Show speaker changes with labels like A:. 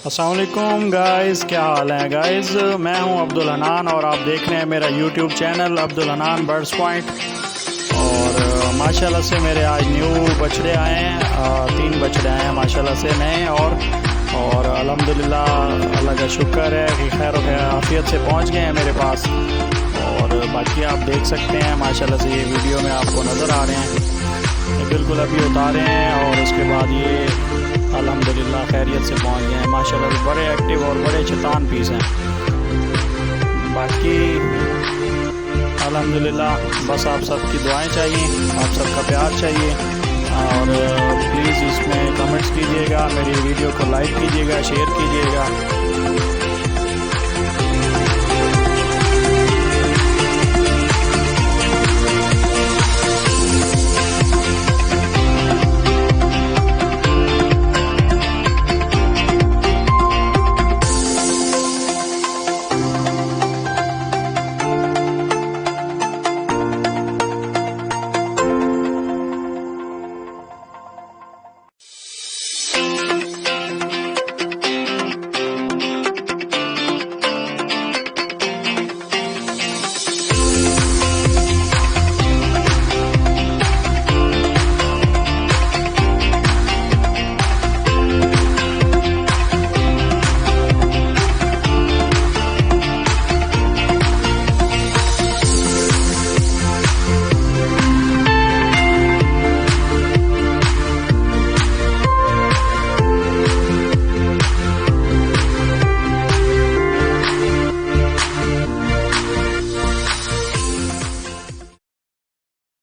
A: अस्सलाम वालेकुम गाइस, क्या हाल है गाइस। मैं हूं अब्दुल हनान और आप देख रहे हैं मेरा YouTube channel Abdul Hanan birds point. और माशाल्लाह से मेरे आज न्यू बछड़े आए हैं, 3 बछड़े आए हैं माशाल्लाह से नए। और अल्हम्दुलिल्लाह अल्लाह का शुक्र है कि खैर आफियत से पहुंच गए हैं मेरे पास। और बाकी आप देख सकते हैं माशाल्लाह से ये वीडियो में आपको नज़र आ रहे हैं, ये बिल्कुल अभी उतारे हैं और उसके बाद ये अल्हम्दुलिल्लाह खैरियत से पहुंच गए हैं माशाल्लाह से। बड़े एक्टिव और बड़े शैतान पीस हैं। बाकी अल्हम्दुलिल्लाह बस आप सबकी दुआएं चाहिए, आप सबका प्यार चाहिए। और प्लीज़ इसमें कमेंट्स कीजिएगा, मेरी वीडियो को लाइक कीजिएगा, शेयर कीजिएगा।